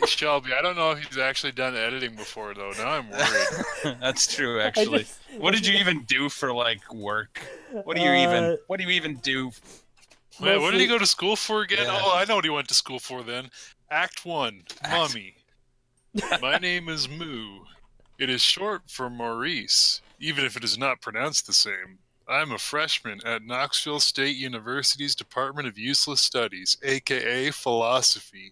Shelby, I don't know if he's actually done editing before, though. Now I'm worried. That's true, I actually. just, What did you even do for like work? uh, What do you even do? Wait, what did he mostly, go to school for again? Yeah. Oh, I know what he went to school for then. Act 1, Mummy. My name is Moo. It is short for Maurice, even if it is not pronounced the same. I'm a freshman at Knoxville State University's Department of Useless Studies, aka Philosophy.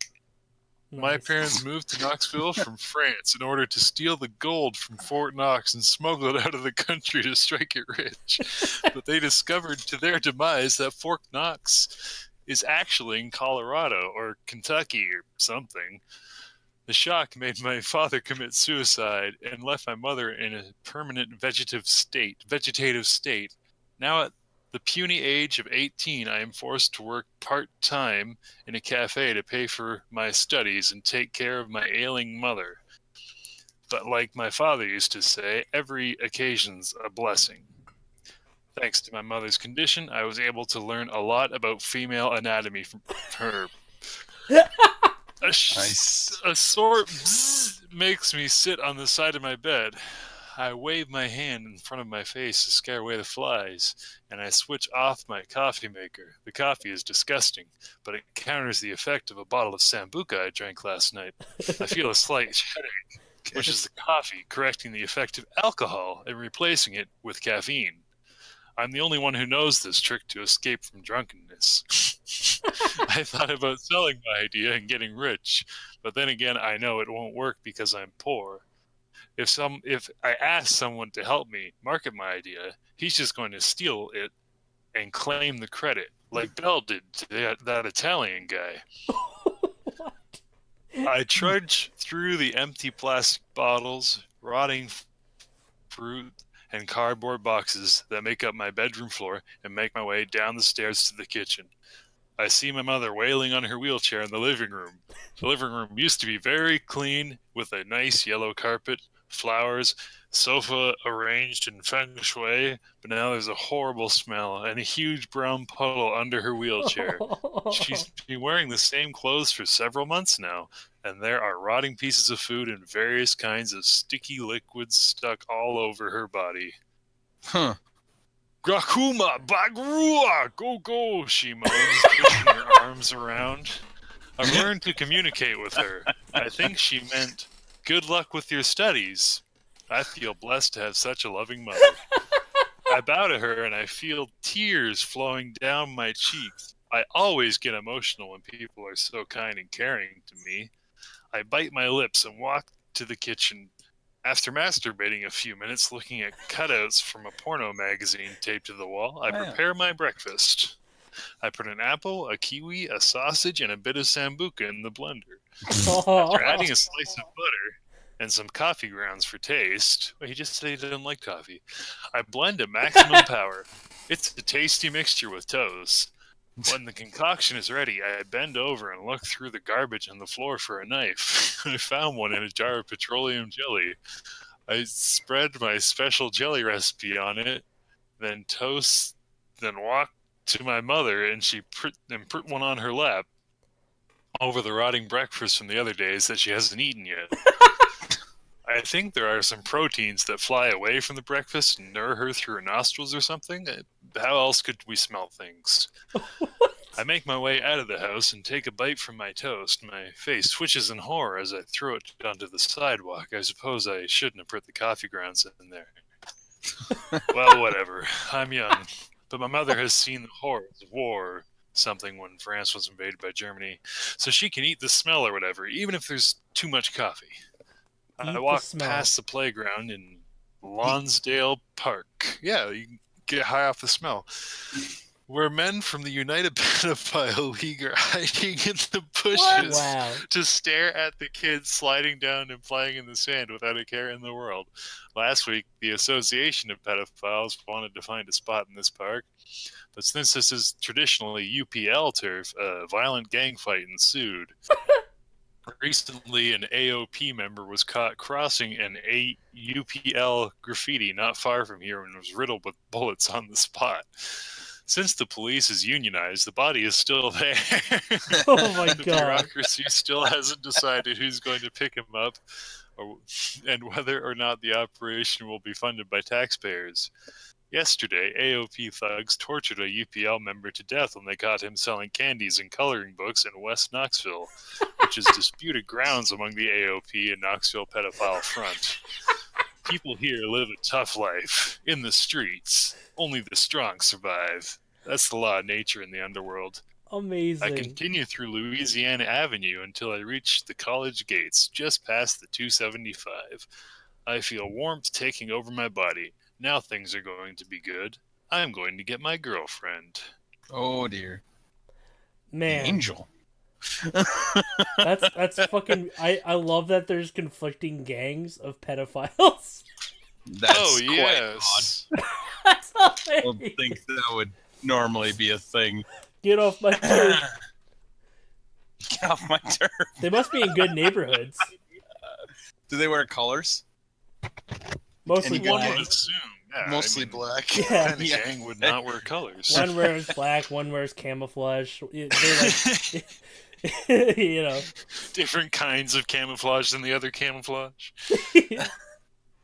My nice. parents moved to Knoxville from France in order to steal the gold from Fort Knox and smuggle it out of the country to strike it rich. But they discovered to their demise that Fort Knox is actually in Colorado or Kentucky or something. The shock made my father commit suicide and left my mother in a permanent vegetative state. Now at the puny age of 18, I am forced to work part-time in a cafe to pay for my studies and take care of my ailing mother. But like my father used to say, every occasion's a blessing. Thanks to my mother's condition, I was able to learn a lot about female anatomy from her. Nice. A sore bzzz makes me sit on the side of my bed. I wave my hand in front of my face to scare away the flies, and I switch off my coffee maker. The coffee is disgusting, but it counters the effect of a bottle of Sambuca I drank last night. I feel a slight headache, which is the coffee correcting the effect of alcohol and replacing it with caffeine. I'm the only one who knows this trick to escape from drunkenness. I thought about selling my idea and getting rich, but then again, I know it won't work because I'm poor. If I ask someone to help me market my idea, he's just going to steal it and claim the credit, like Bell did to that Italian guy. What? I trudge through the empty plastic bottles, rotting fruit, and cardboard boxes that make up my bedroom floor and make my way down the stairs to the kitchen. I see my mother wailing on her wheelchair in the living room. The living room used to be very clean with a nice yellow carpet, flowers, sofa arranged in feng shui, but now there's a horrible smell and a huge brown puddle under her wheelchair. She's been wearing the same clothes for several months now, and there are rotting pieces of food and various kinds of sticky liquids stuck all over her body. Huh. Grakuma, Bagrua, go go, she moans, pushing her arms around. I've learned to communicate with her. I think she meant, good luck with your studies. I feel blessed to have such a loving mother. I bow to her and I feel tears flowing down my cheeks. I always get emotional when people are so kind and caring to me. I bite my lips and walk to the kitchen. After masturbating a few minutes looking at cutouts from a porno magazine taped to the wall, I prepare my breakfast. I put an apple, a kiwi, a sausage, and a bit of sambuca in the blender. After adding a slice of butter and some coffee grounds for taste, well, he just said he didn't like coffee, I blend at maximum power. It's a tasty mixture with toast. When the concoction is ready, I bend over and look through the garbage on the floor for a knife. I found one in a jar of petroleum jelly. I spread my special jelly recipe on it, then walk to my mother, and she put one on her lap over the rotting breakfast from the other days that she hasn't eaten yet. I think there are some proteins that fly away from the breakfast and lure her through her nostrils or something. How else could we smell things? I make my way out of the house and take a bite from my toast. My face twitches in horror as I throw it onto the sidewalk. I suppose I shouldn't have put the coffee grounds in there. Well, whatever. I'm young. But my mother has seen the horrors of war, something when France was invaded by Germany, so she can eat the smell or whatever, even if there's too much coffee. I walk past the playground in Lonsdale Park. Yeah, you can get high off the smell. Where men from the United Pedophile League are hiding in the bushes to stare at the kids sliding down and playing in the sand without a care in the world. Last week, the Association of Pedophiles wanted to find a spot in this park, but since this is traditionally UPL turf, a violent gang fight ensued. Recently, an AOP member was caught crossing an UPL graffiti not far from here and was riddled with bullets on the spot. Since the police is unionized, the body is still there. Oh my The god. bureaucracy still hasn't decided who's going to pick him up and whether or not the operation will be funded by taxpayers. Yesterday, AOP thugs tortured a UPL member to death when they caught him selling candies and coloring books in West Knoxville, which is disputed grounds among the AOP and Knoxville pedophile front. People here live a tough life, in the streets. Only the strong survive. That's the law of nature in the underworld. Amazing. I continue through Louisiana Avenue until I reach the college gates, just past the 275. I feel warmth taking over my body. Now things are going to be good. I'm going to get my girlfriend. Oh dear. Man, Angel. that's fucking. I love that there's conflicting gangs of pedophiles. That's Oh, quite yes. That's odd. I don't hilarious. think that would normally be a thing. Get off my turf. Get off my turf. They must be in good neighborhoods. Do they wear colors? Mostly Any good One would black. gangs? assume. Yeah, Mostly I mean, black. Yeah. What kind of Yeah. gang would not wear colors? One wears black, one wears camouflage. They're like, you know. Different kinds of camouflage than the other camouflage.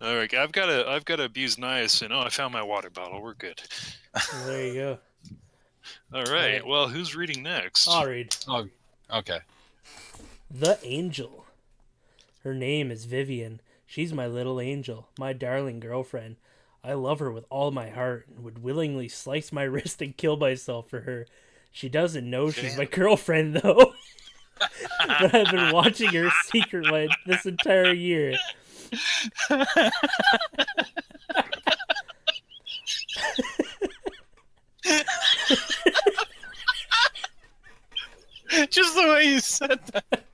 All right, I've got to abuse niacin. Oh, I found my water bottle. We're good. There you go. All right. Right. Well, who's reading next? I'll read. Oh, okay. The Angel. Her name is Vivian. She's my little angel, my darling girlfriend. I love her with all my heart and would willingly slice my wrist and kill myself for her. She doesn't know she's my girlfriend, though. But I've been watching her secretly this entire year. Just the way you said that.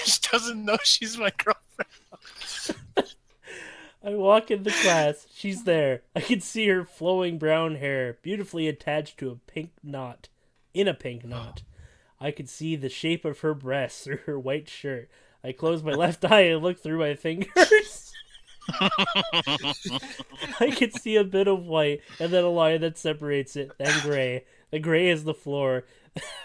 She doesn't know she's my girlfriend. I walk into class. She's there. I can see her flowing brown hair, beautifully attached to a pink knot. In a pink knot. I can see the shape of her breasts through her white shirt. I close my left eye and look through my fingers. I can see a bit of white, and then a line that separates it, then gray. The gray is the floor.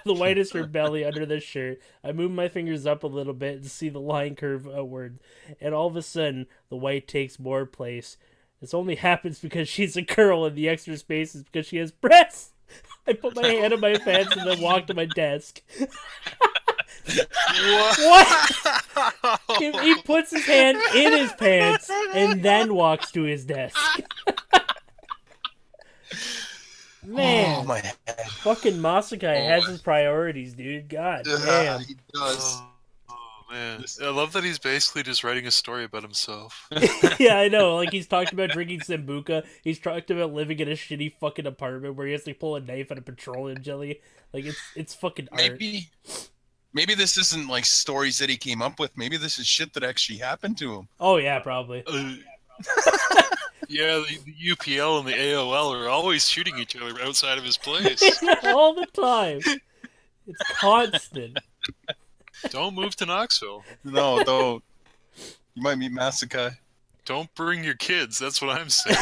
The white is her belly under the shirt. I move my fingers up a little bit and see the line curve outward. And all of a sudden, the white takes more place. This only happens because she's a girl, and the extra space is because she has breasts. I put my hand in my pants and then walk to my desk. What? He puts his hand in his pants and then walks to his desk. Man, Oh, my head. fucking Masaokis has his priorities, dude. God damn. He does. Oh, man. I love that he's basically just writing a story about himself. Yeah, I know. Like, he's talked about drinking Sambuca. He's talked about living in a shitty fucking apartment where he has to pull a knife out of petroleum jelly. Like, it's fucking art. Maybe this isn't like stories that he came up with. Maybe this is shit that actually happened to him. Oh, yeah, probably. Yeah, the UPL and the AOL are always shooting each other outside of his place. All the time. It's constant. Don't move to Knoxville. No, don't. You might meet Masaokis. Don't bring your kids. That's what I'm saying.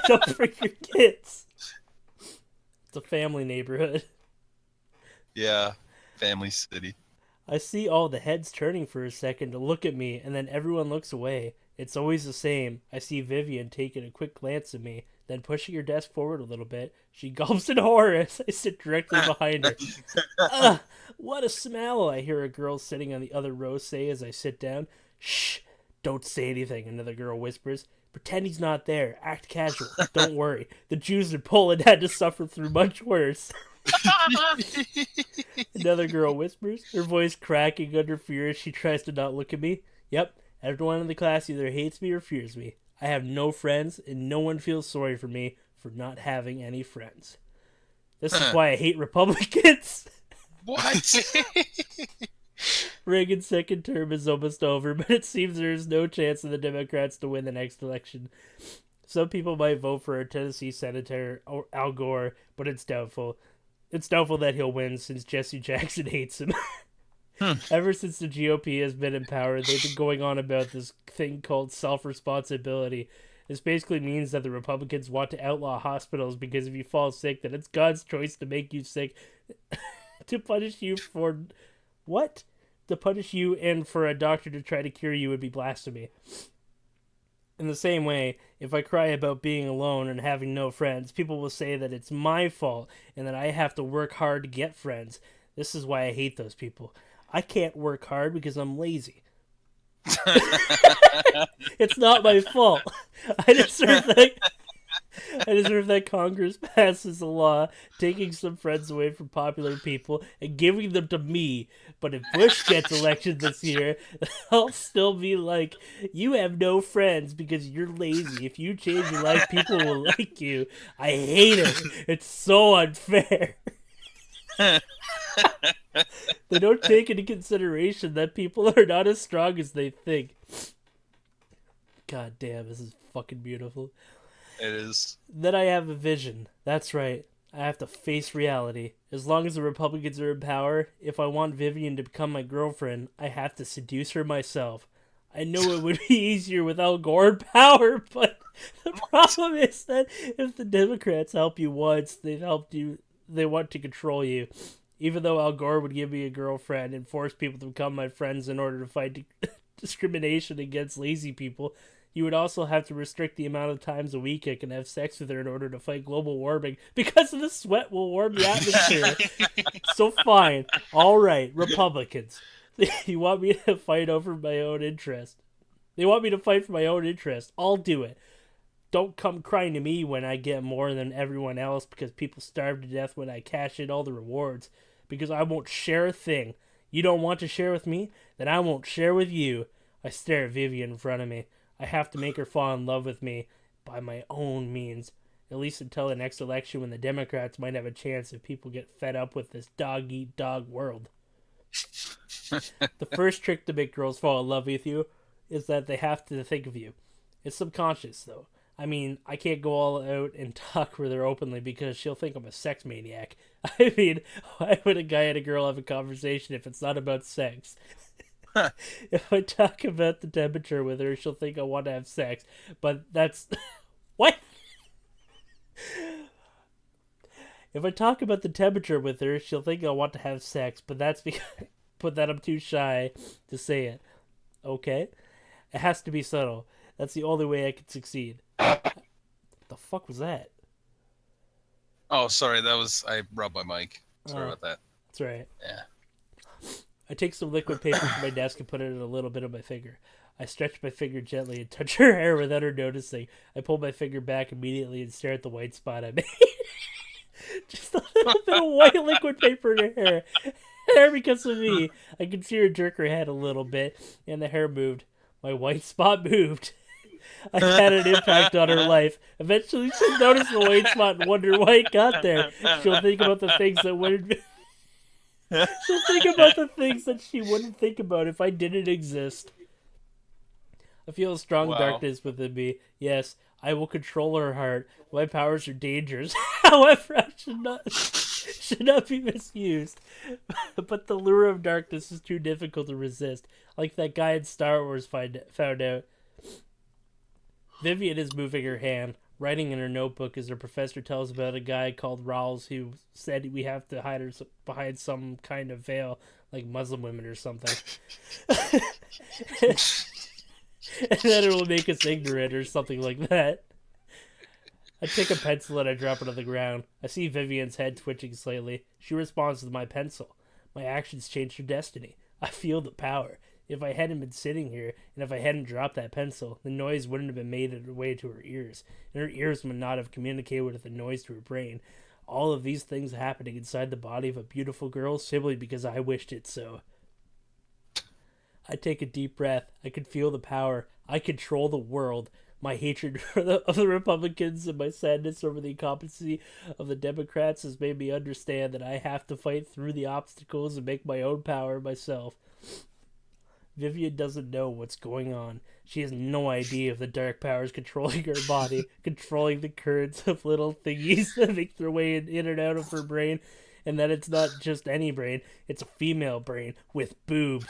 Don't bring your kids. It's a family neighborhood. Yeah, family city. I see all the heads turning for a second to look at me, and then everyone looks away. It's always the same. I see Vivian taking a quick glance at me, then pushing her desk forward a little bit. She gulps in horror as I sit directly behind her. Ugh, what a smell, I hear a girl sitting on the other row say as I sit down. Shh, don't say anything, another girl whispers. Pretend he's not there. Act casual. Don't worry. The Jews in Poland had to suffer through much worse. Another girl whispers, her voice cracking under fear as she tries to not look at me. Yep, everyone in the class either hates me or fears me. I have no friends, and no one feels sorry for me for not having any friends. This is why I hate Republicans. What? Reagan's second term is almost over, but it seems there is no chance of the Democrats to win the next election. Some people might vote for our Tennessee Senator Al Gore, but it's doubtful. It's doubtful that he'll win since Jesse Jackson hates him. Ever since the GOP has been in power, they've been going on about this thing called self-responsibility. This basically means that the Republicans want to outlaw hospitals because if you fall sick, then it's God's choice to make you sick to punish you for what? To punish you and for a doctor to try to cure you would be blasphemy. In the same way, if I cry about being alone and having no friends, people will say that it's my fault and that I have to work hard to get friends. This is why I hate those people. I can't work hard because I'm lazy. It's not my fault. I deserve that Congress passes a law taking some friends away from popular people and giving them to me. But if Bush gets elected this year, I'll still be like, you have no friends because you're lazy. If you change your life, people will like you. I hate it. It's so unfair. They don't take into consideration that people are not as strong as they think. God damn, this is fucking beautiful. It is. Then I have a vision. That's right. I have to face reality. As long as the Republicans are in power, if I want Vivian to become my girlfriend, I have to seduce her myself. I know it would be easier with Al Gore in power, but the problem is that if the Democrats help you once, they want to control you. Even though Al Gore would give me a girlfriend and force people to become my friends in order to fight discrimination against lazy people, you would also have to restrict the amount of times a week I can have sex with her in order to fight global warming because the sweat will warm the atmosphere. So fine. All right, Republicans. You want me to fight over my own interest. They want me to fight for my own interest. I'll do it. Don't come crying to me when I get more than everyone else because people starve to death when I cash in all the rewards. Because I won't share a thing. You don't want to share with me? Then I won't share with you. I stare at Vivian in front of me. I have to make her fall in love with me by my own means. At least until the next election when the Democrats might have a chance if people get fed up with this dog-eat-dog world. The first trick to make girls fall in love with you is that they have to think of you. It's subconscious, though. I mean, I can't go all out and talk with her openly because she'll think I'm a sex maniac. I mean, why would a guy and a girl have a conversation if it's not about sex? If I talk about the temperature with her, she'll think I want to have sex. But that's... What? If I talk about the temperature with her, she'll think I want to have sex. But that's because... But that I'm too shy to say it. Okay? It has to be subtle. That's the only way I can succeed. What the fuck was that? Oh, sorry. I rubbed my mic. Sorry about that. That's right. Yeah. I take some liquid paper from my desk and put it in a little bit of my finger. I stretch my finger gently and touch her hair without her noticing. I pull my finger back immediately and stare at the white spot I made. Just a little bit of white liquid paper in her hair. Hair because of me. I can see her jerk her head a little bit, and the hair moved. My white spot moved. I had an impact on her life. Eventually, she'll notice the white spot and wonder why it got there. She'll think about the things that wouldn't. She'll think about the things that she wouldn't think about if I didn't exist. I feel a strong darkness within me. Yes, I will control her heart. My powers are dangerous. However, I should not be misused. But the lure of darkness is too difficult to resist. Like that guy in Star Wars found out. Vivian is moving her hand, writing in her notebook as her professor tells about a guy called Rawls who said we have to hide her behind some kind of veil, like Muslim women or something. And then it will make us ignorant or something like that. I take a pencil and I drop it on the ground. I see Vivian's head twitching slightly. She responds to my pencil. My actions change her destiny. I feel the power. If I hadn't been sitting here, and if I hadn't dropped that pencil, the noise wouldn't have been made its way to her ears, and her ears would not have communicated with the noise to her brain. All of these things happening inside the body of a beautiful girl simply because I wished it so. I take a deep breath. I can feel the power. I control the world. My hatred of the Republicans and my sadness over the incompetency of the Democrats has made me understand that I have to fight through the obstacles and make my own power myself. Vivian doesn't know what's going on. She has no idea of the dark powers controlling her body, controlling the currents of little thingies that make their way in and out of her brain, and that it's not just any brain, it's a female brain with boobs.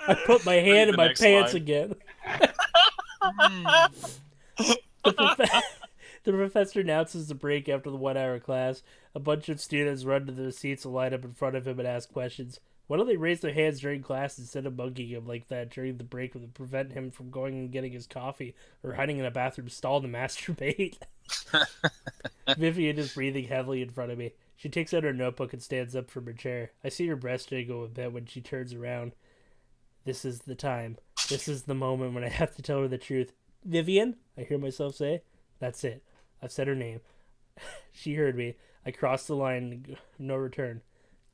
I put my hand in the my next pants line. again. The professor announces the break after the 1 hour class. A bunch of students run to their seats and line up in front of him and ask questions. Why don't they raise their hands during class instead of mugging him like that during the break to prevent him from going and getting his coffee or hiding in a bathroom stall to masturbate? Vivian is breathing heavily in front of me. She takes out her notebook and stands up from her chair. I see her breast jiggle a bit when she turns around. This is the time. This is the moment when I have to tell her the truth. Vivian? I hear myself say. That's it. I've said her name. She heard me. I crossed the line. No return.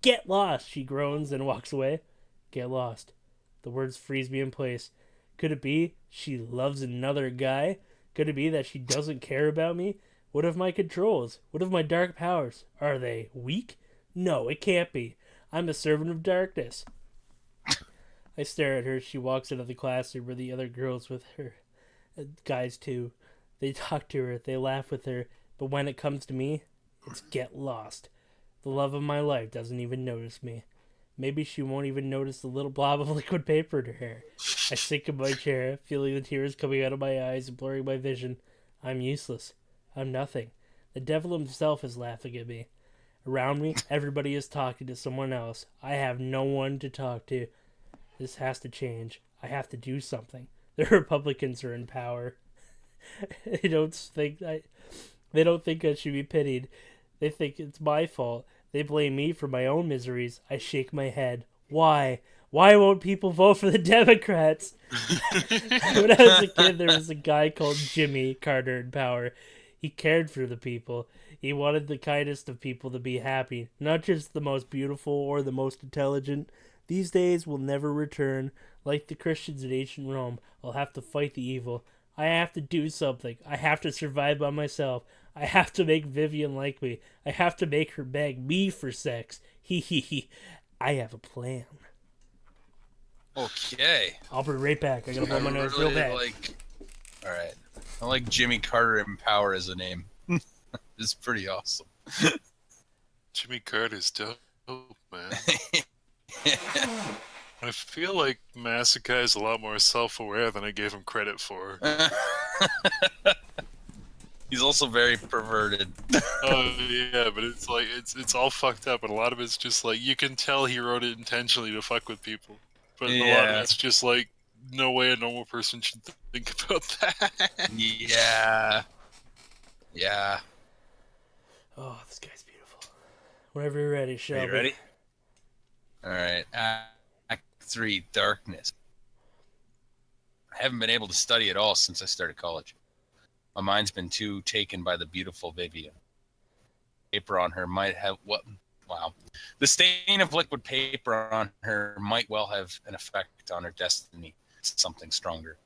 Get lost, she groans and walks away. Get lost. The words freeze me in place. Could it be she loves another guy? Could it be that she doesn't care about me? What of my controls? What of my dark powers? Are they weak? No, it can't be. I'm a servant of darkness. I stare at her. She walks into the classroom where the other girls with her. Guys, too. They talk to her. They laugh with her. But when it comes to me, it's get lost. The love of my life doesn't even notice me. Maybe she won't even notice the little blob of liquid paper in her hair. I sink in my chair, feeling the tears coming out of my eyes and blurring my vision. I'm useless. I'm nothing. The devil himself is laughing at me. Around me, everybody is talking to someone else. I have no one to talk to. This has to change. I have to do something. The Republicans are in power. They don't think I should be pitied. They think it's my fault. They blame me for my own miseries. I shake my head. Why? Why won't people vote for the Democrats? When I was a kid, there was a guy called Jimmy Carter in power. He cared for the people. He wanted the kindest of people to be happy, not just the most beautiful or the most intelligent. These days will never return. Like the Christians in ancient Rome, I'll have to fight the evil. I have to do something. I have to survive by myself. I have to make Vivian like me. I have to make her beg me for sex. He he he. I have a plan. Okay. I'll be right back. I gotta blow my nose real bad. All right. I like Jimmy Carter in power as a name. It's pretty awesome. Jimmy Carter's dope, man. I feel like Masaokis is a lot more self-aware than I gave him credit for. He's also very perverted. Oh yeah, but it's like it's all fucked up, and a lot of it's just like you can tell he wrote it intentionally to fuck with people, but a lot of it's just like no way a normal person should think about that. Yeah. Oh, this guy's beautiful. Whenever you're ready, Shelby. Are you ready? All right. Act 3, Darkness. I haven't been able to study at all since I started college. My mind's been too taken by the beautiful Vivian. Paper on her might have wow. The stain of liquid paper on her might well have an effect on her destiny. Something stronger.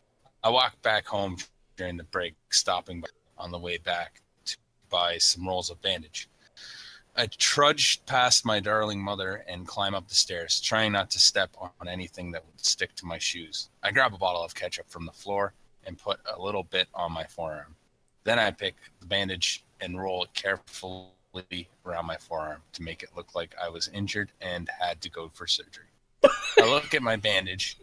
I walked back home during the break, stopping by on the way back to buy some rolls of bandage. I trudged past my darling mother and climb up the stairs, trying not to step on anything that would stick to my shoes. I grab a bottle of ketchup from the floor and put a little bit on my forearm. Then I pick the bandage and roll it carefully around my forearm to make it look like I was injured and had to go for surgery. I look at my bandage.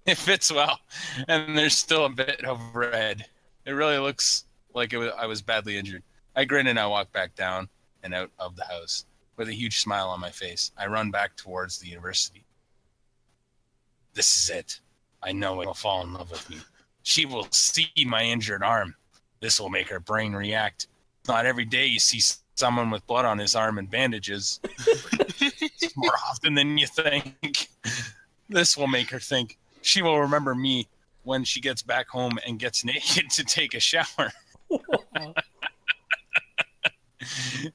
It fits well, and there's still a bit of red. It really looks like I was badly injured. I grin and I walk back down and out of the house with a huge smile on my face. I run back towards the university. This is it. I know it will fall in love with me. She will see my injured arm. This will make her brain react. Not every day you see someone with blood on his arm and bandages. It's more often than you think. This will make her think. She will remember me when she gets back home and gets naked to take a shower.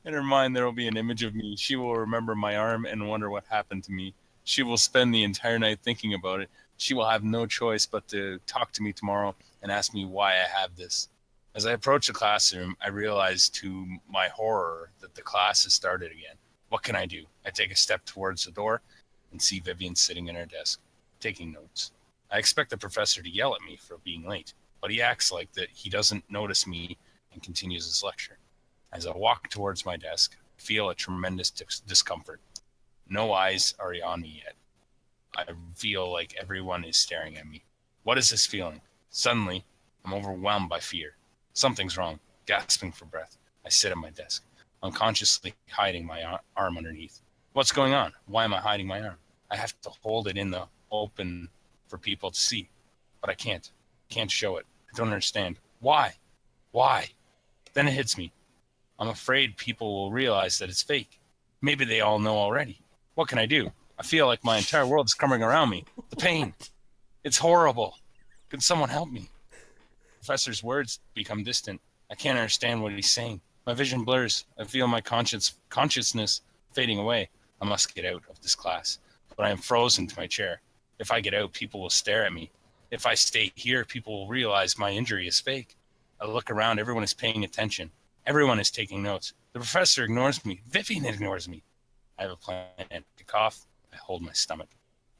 In her mind, there will be an image of me. She will remember my arm and wonder what happened to me. She will spend the entire night thinking about it. She will have no choice but to talk to me tomorrow and ask me why I have this. As I approach the classroom, I realize to my horror that the class has started again. What can I do? I take a step towards the door and see Vivian sitting in her desk, taking notes. I expect the professor to yell at me for being late, but he acts like that he doesn't notice me and continues his lecture. As I walk towards my desk, I feel a tremendous discomfort. No eyes are on me yet. I feel like everyone is staring at me. What is this feeling? Suddenly, I'm overwhelmed by fear. Something's wrong. Gasping for breath, I sit at my desk, unconsciously hiding my arm underneath. What's going on? Why am I hiding my arm? I have to hold it in the open for people to see, but I can't. Can't show it. I don't understand. Why? Why? Then it hits me. I'm afraid people will realize that it's fake. Maybe they all know already. What can I do? I feel like my entire world is coming around me. The pain. It's horrible. Can someone help me? Professor's words become distant. I can't understand what he's saying. My vision blurs. I feel my consciousness fading away. I must get out of this class. But I am frozen to my chair. If I get out, people will stare at me. If I stay here, people will realize my injury is fake. I look around. Everyone is paying attention. Everyone is taking notes. The professor ignores me. Vivian ignores me. I have a plan. I cough. I hold my stomach.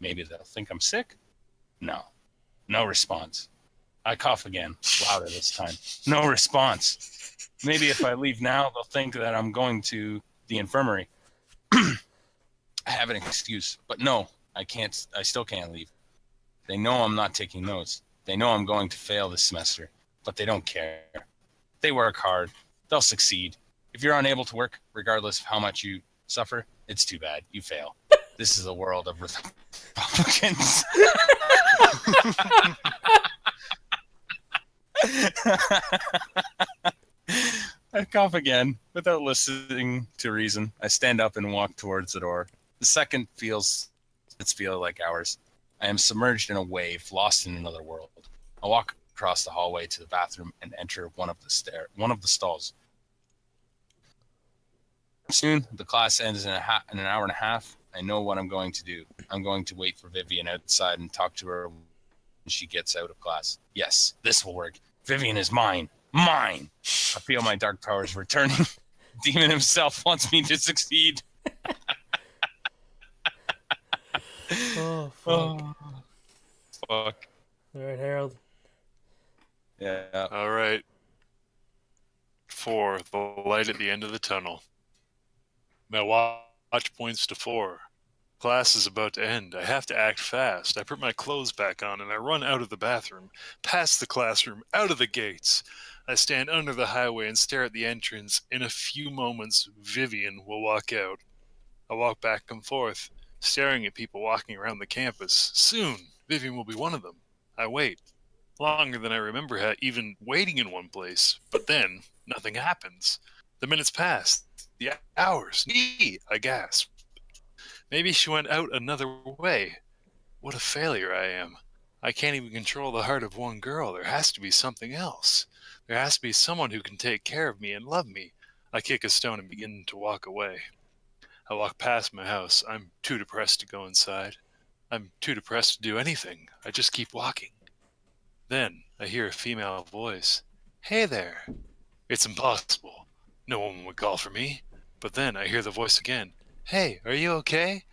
Maybe they'll think I'm sick? No. No response. I cough again, louder this time. No response. Maybe if I leave now, they'll think that I'm going to the infirmary. I have an excuse, but no, I can't. I still can't leave. They know I'm not taking notes. They know I'm going to fail this semester, but they don't care. They work hard. They'll succeed. If you're unable to work, regardless of how much you suffer, it's too bad. You fail. This is a world of Republicans. I cough again. Without listening to reason, I stand up and walk towards the door. The second feels like hours. I am submerged in a wave, lost in another world. I walk across the hallway to the bathroom and enter one of the stalls. Soon, the class ends in an hour and a half. I know what I'm going to do. I'm going to wait for Vivian outside and talk to her when she gets out of class. Yes, this will work. Vivian is mine. Mine! I feel my dark powers returning. Demon himself wants me to succeed. Oh, fuck. Oh, fuck. All right, Harold. Yeah. All right. 4. The light at the end of the tunnel. My watch points to 4. Class is about to end. I have to act fast. I put my clothes back on and I run out of the bathroom, past the classroom, out of the gates. I stand under the highway and stare at the entrance. In a few moments, Vivian will walk out. I walk back and forth, staring at people walking around the campus. Soon, Vivian will be one of them. I wait. Longer than I remember even waiting in one place. But then, nothing happens. The minutes pass. The hours. I gasp. Maybe she went out another way. What a failure I am. I can't even control the heart of one girl. There has to be something else. There has to be someone who can take care of me and love me. I kick a stone and begin to walk away. I walk past my house. I'm too depressed to go inside. I'm too depressed to do anything. I just keep walking. Then I hear a female voice. Hey there. It's impossible. No one would call for me. But then I hear the voice again. Hey, are you okay?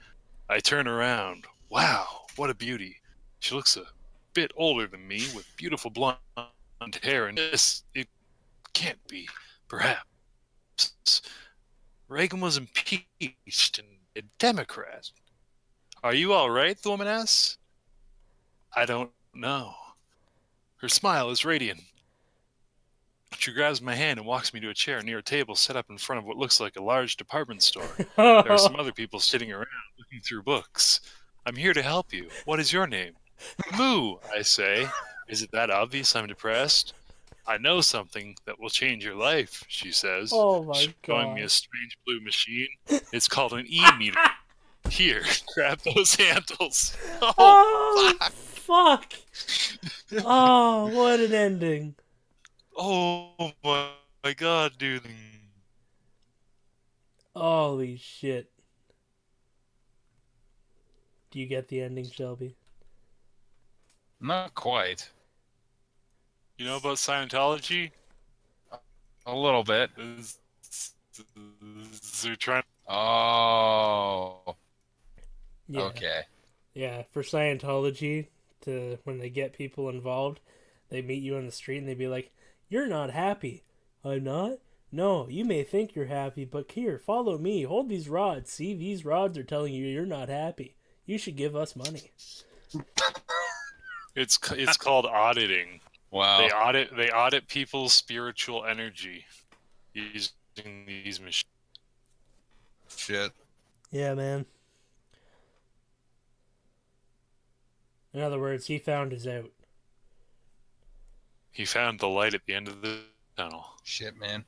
I turn around. Wow, what a beauty. She looks a bit older than me with beautiful blonde hair, and it can't be. Perhaps. Reagan was impeached and a Democrat. Are you all right? The woman asks. I don't know. Her smile is radiant. She grabs my hand and walks me to a chair near a table set up in front of what looks like a large department store. There are some other people sitting around looking through books. I'm here to help you. What is your name? Moo, I say. Is it that obvious I'm depressed? I know something that will change your life, she says. Oh my showing God. me a strange blue machine. It's called an e-meter. Here, grab those handles. Oh, fuck. Oh, what an ending. Oh my God, dude. Holy shit. Do you get the ending, Shelby? Not quite. You know about Scientology? A little bit. They're trying. Oh. Yeah. Okay. Yeah, for Scientology, when they get people involved, they meet you on the street and they be like, "You're not happy." "I'm not?" "No, you may think you're happy, but here, follow me. Hold these rods. See, these rods are telling you you're not happy. You should give us money. It's called auditing. Wow. They audit people's spiritual energy using these machines. Shit. Yeah, man. In other words, he found his out. He found the light at the end of the tunnel. Shit, man.